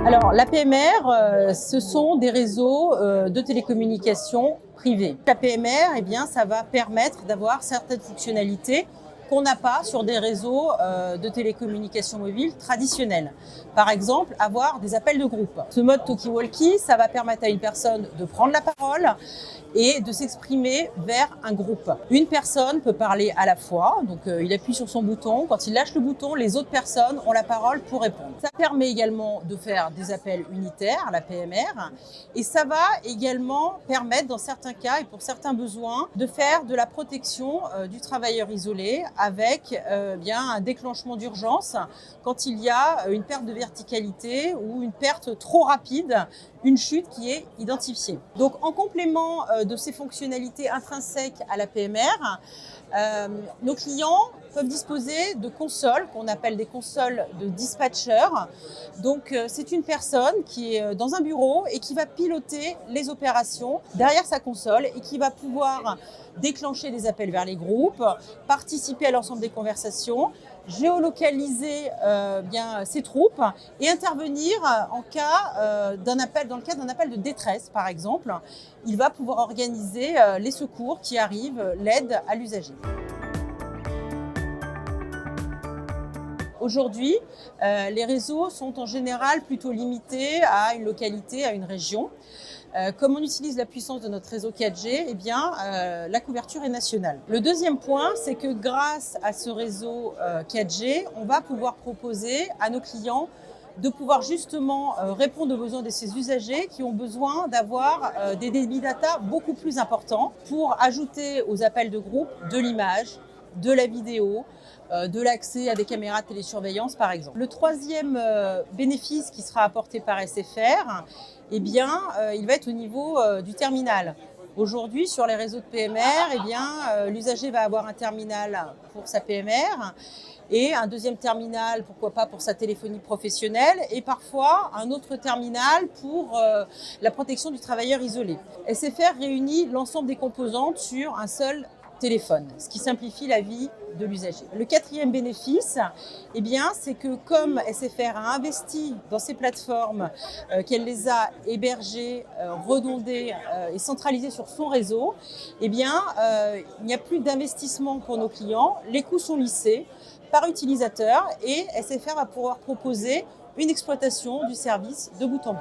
Alors, l'APMR, ce sont des réseaux de télécommunications privés. L'APMR, eh bien, ça va permettre d'avoir certaines fonctionnalités qu'on n'a pas sur des réseaux de télécommunications mobiles traditionnels. Par exemple, avoir des appels de groupe. Ce mode talkie-walkie, ça va permettre à une personne de prendre la parole et de s'exprimer vers un groupe. Une personne peut parler à la fois, donc il appuie sur son bouton. Quand il lâche le bouton, les autres personnes ont la parole pour répondre. Ça permet également de faire des appels unitaires, la PMR, et ça va également permettre, dans certains cas et pour certains besoins, de faire de la protection du travailleur isolé avec bien un déclenchement d'urgence quand il y a une perte de verticalité ou une perte trop rapide, une chute qui est identifiée. Donc en complément de ces fonctionnalités intrinsèques à la PMR, nos clients peuvent disposer de consoles qu'on appelle des consoles de dispatcher. Donc c'est une personne qui est dans un bureau et qui va piloter les opérations derrière sa console et qui va pouvoir déclencher des appels vers les groupes, participer à l'ensemble des conversations, géolocaliser bien ses troupes et intervenir en cas d'un appel, dans le cas d'un appel de détresse par exemple. Il va pouvoir organiser les secours qui arrivent, l'aide à l'usager. Aujourd'hui, les réseaux sont en général plutôt limités à une localité, à une région. Comme on utilise la puissance de notre réseau 4G, eh bien, la couverture est nationale. Le deuxième point, c'est que grâce à ce réseau 4G, on va pouvoir proposer à nos clients de pouvoir justement répondre aux besoins de ces usagers qui ont besoin d'avoir des débits data beaucoup plus importants pour ajouter aux appels de groupe de l'image, de la vidéo, de l'accès à des caméras de télésurveillance par exemple. Le troisième bénéfice qui sera apporté par SFR, eh bien, il va être au niveau du terminal. Aujourd'hui, sur les réseaux de PMR, eh bien, l'usager va avoir un terminal pour sa PMR et un deuxième terminal, pourquoi pas, pour sa téléphonie professionnelle et parfois un autre terminal pour la protection du travailleur isolé. SFR réunit l'ensemble des composantes sur un seul téléphone, ce qui simplifie la vie de l'usager. Le quatrième bénéfice, eh bien, c'est que comme SFR a investi dans ces plateformes, qu'elle les a hébergées, redondées et centralisées sur son réseau, eh bien, il n'y a plus d'investissement pour nos clients, les coûts sont lissés par utilisateur et SFR va pouvoir proposer une exploitation du service de bout en bout.